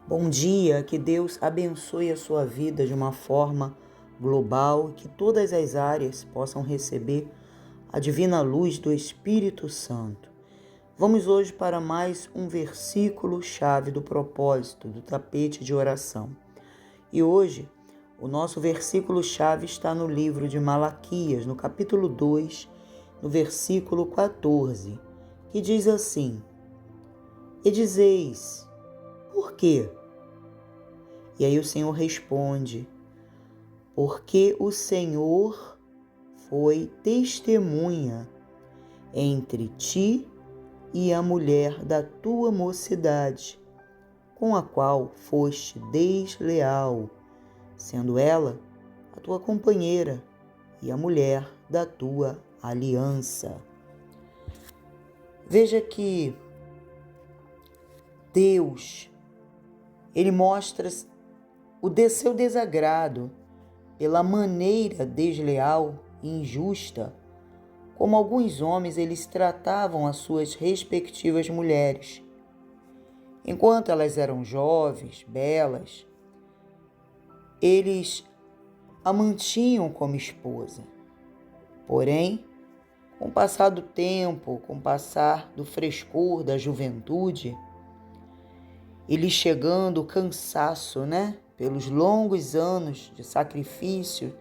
Bom dia, que Deus abençoe a sua vida de uma forma global e que todas as áreas possam receber a divina luz do Espírito Santo. Vamos hoje para mais um versículo-chave do propósito do tapete de oração. E hoje, o nosso versículo-chave está no livro de Malaquias, no capítulo 2, no versículo 14, que diz assim: E dizeis, por quê? E aí o Senhor responde: porque o Senhor foi testemunha entre ti e a mulher da tua mocidade, com a qual foste desleal, sendo ela a tua companheira e a mulher da tua aliança. Veja que Deus, Ele mostra o seu desagrado pela maneira desleal e injusta como alguns homens eles tratavam as suas respectivas mulheres. Enquanto elas eram jovens, belas, eles a mantinham como esposa. Porém, com o passar do tempo, com o passar do frescor da juventude, ele chegando o cansaço, pelos longos anos de sacrifício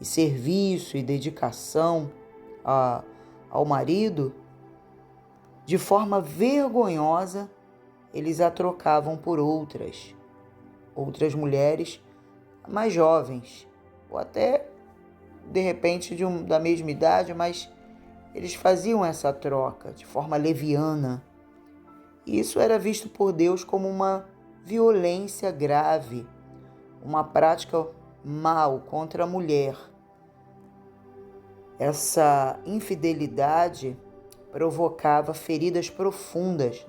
e serviço e dedicação ao marido, de forma vergonhosa, eles a trocavam por outras mulheres mais jovens, ou até, de repente, da mesma idade, mas eles faziam essa troca de forma leviana. E isso era visto por Deus como uma violência grave, uma prática mal contra a mulher. Essa infidelidade provocava feridas profundas,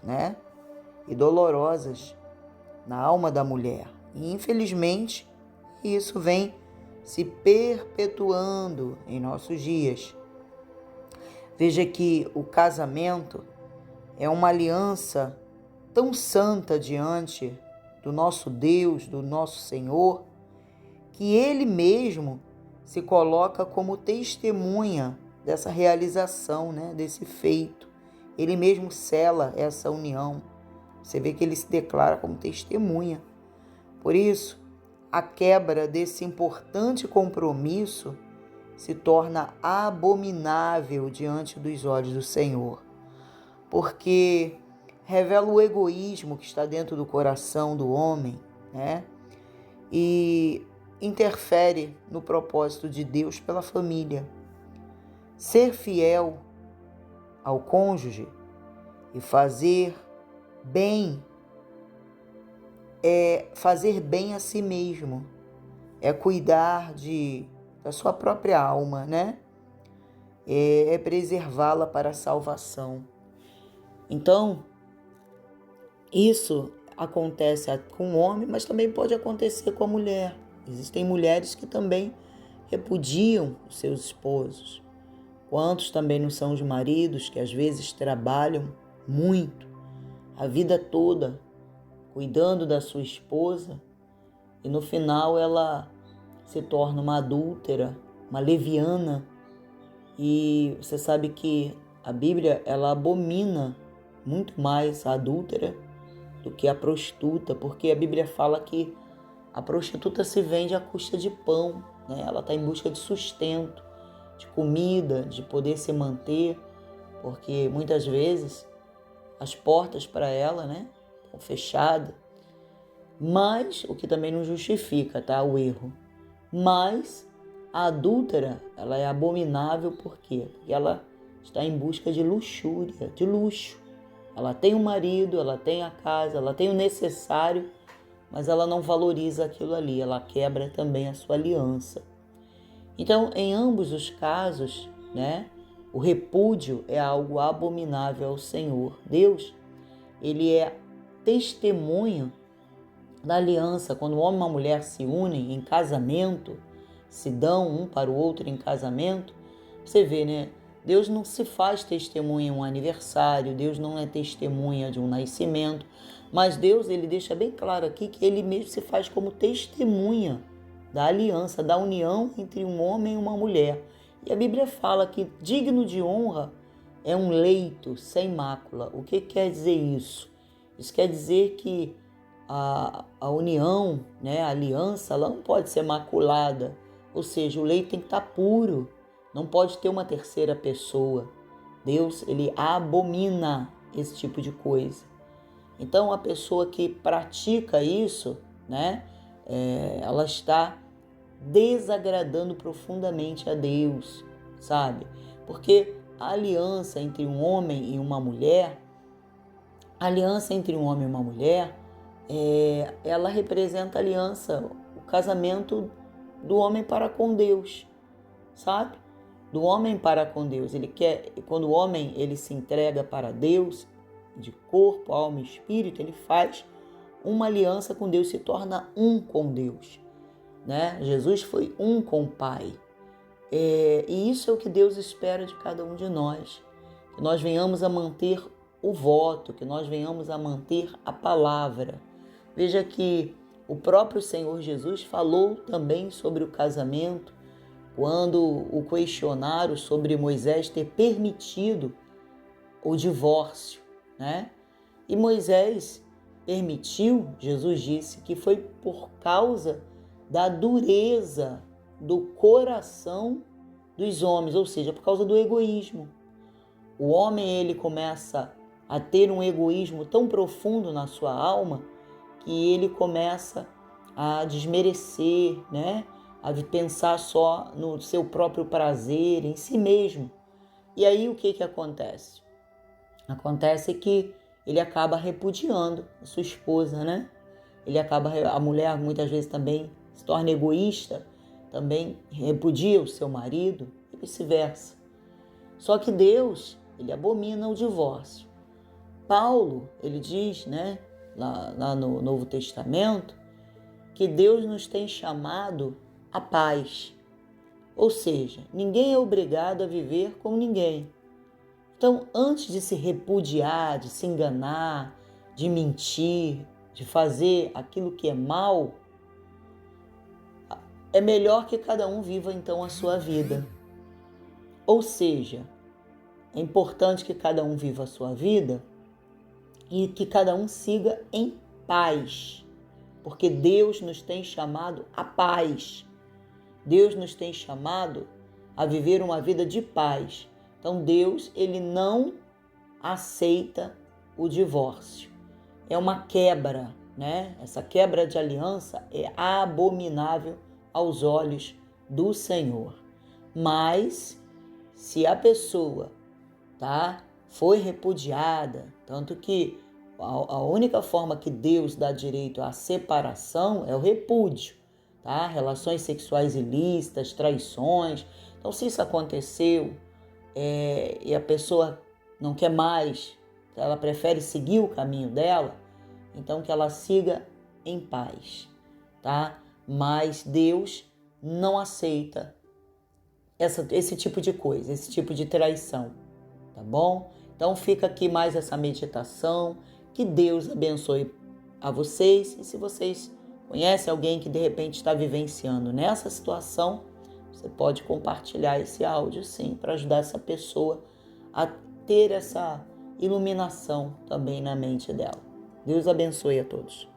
e dolorosas na alma da mulher. E, infelizmente, isso vem se perpetuando em nossos dias. Veja que o casamento é uma aliança tão santa diante do nosso Deus, do nosso Senhor, que Ele mesmo se coloca como testemunha dessa realização, desse feito. Ele mesmo sela essa união. Você vê que Ele se declara como testemunha. Por isso, a quebra desse importante compromisso se torna abominável diante dos olhos do Senhor, porque revela o egoísmo que está dentro do coração do homem, e interfere no propósito de Deus pela família. Ser fiel ao cônjuge e fazer bem é fazer bem a si mesmo, é cuidar da sua própria alma, é preservá-la para a salvação. Então, isso acontece com o homem, mas também pode acontecer com a mulher. Existem mulheres que também repudiam os seus esposos. Quantos também não são os maridos que às vezes trabalham muito, a vida toda, cuidando da sua esposa, e no final ela se torna uma adúltera, uma leviana. E você sabe que a Bíblia ela abomina muito mais a adúltera do que a prostituta, porque a Bíblia fala que a prostituta se vende à custa de pão, Ela está em busca de sustento, de comida, de poder se manter, porque muitas vezes as portas para ela, estão fechadas. Mas, o que também não justifica, o erro. Mas a adúltera, ela é abominável por quê? Porque ela está em busca de luxúria, de luxo. Ela tem um marido, ela tem a casa, ela tem o necessário, mas ela não valoriza aquilo ali, ela quebra também a sua aliança. Então, em ambos os casos, o repúdio é algo abominável ao Senhor. Deus, Ele é testemunho da aliança. Quando um homem e uma mulher se unem em casamento, se dão um para o outro em casamento, você vê, Deus não se faz testemunha em um aniversário, Deus não é testemunha de um nascimento, Mas Deus, ele deixa bem claro aqui que ele mesmo se faz como testemunha da aliança, da união entre um homem e uma mulher. E a Bíblia fala que digno de honra é um leito sem mácula. O que quer dizer isso? Isso quer dizer que a união, né, a aliança, ela não pode ser maculada. Ou seja, o leito tem que estar puro. Não pode ter uma terceira pessoa. Deus, ele abomina esse tipo de coisa. Então, a pessoa que pratica isso, né, ela está desagradando profundamente a Deus, sabe? Porque a aliança entre um homem e uma mulher, ela representa a aliança, o casamento do homem para com Deus, sabe? Do homem para com Deus. Ele quer, quando o homem ele se entrega para Deus, de corpo, alma e espírito, ele faz uma aliança com Deus, se torna um com Deus, né? Jesus foi um com o Pai. E isso é o que Deus espera de cada um de nós, que nós venhamos a manter o voto, que nós venhamos a manter a palavra. Veja que o próprio Senhor Jesus falou também sobre o casamento, quando o questionaram sobre Moisés ter permitido o divórcio, né? E Moisés permitiu, Jesus disse, que foi por causa da dureza do coração dos homens, ou seja, por causa do egoísmo. O homem, ele começa a ter um egoísmo tão profundo na sua alma que ele começa a desmerecer, né? A pensar só no seu próprio prazer, em si mesmo. E aí o que acontece? Acontece que ele acaba repudiando a sua esposa, né? A mulher muitas vezes também se torna egoísta, também repudia o seu marido e vice-versa. Só que Deus, ele abomina o divórcio. Paulo, ele diz, né, lá no Novo Testamento, que Deus nos tem chamado à paz. Ou seja, ninguém é obrigado a viver com ninguém. Então, antes de se repudiar, de se enganar, de mentir, de fazer aquilo que é mal, é melhor que cada um viva então a sua vida. Ou seja, é importante que cada um viva a sua vida e que cada um siga em paz, porque Deus nos tem chamado à paz. Deus nos tem chamado a viver uma vida de paz. Então Deus, ele não aceita o divórcio. É uma quebra, né? Essa quebra de aliança é abominável aos olhos do Senhor. Mas se a pessoa, foi repudiada, tanto que a única forma que Deus dá direito à separação é o repúdio, Relações sexuais ilícitas, traições. Então, se isso aconteceu e a pessoa não quer mais, ela prefere seguir o caminho dela, então que ela siga em paz, Mas Deus não aceita esse tipo de coisa, esse tipo de traição, tá bom? Então fica aqui mais essa meditação, que Deus abençoe a vocês, e se vocês conhecem alguém que de repente está vivenciando nessa situação, você pode compartilhar esse áudio sim, para ajudar essa pessoa a ter essa iluminação também na mente dela. Deus abençoe a todos.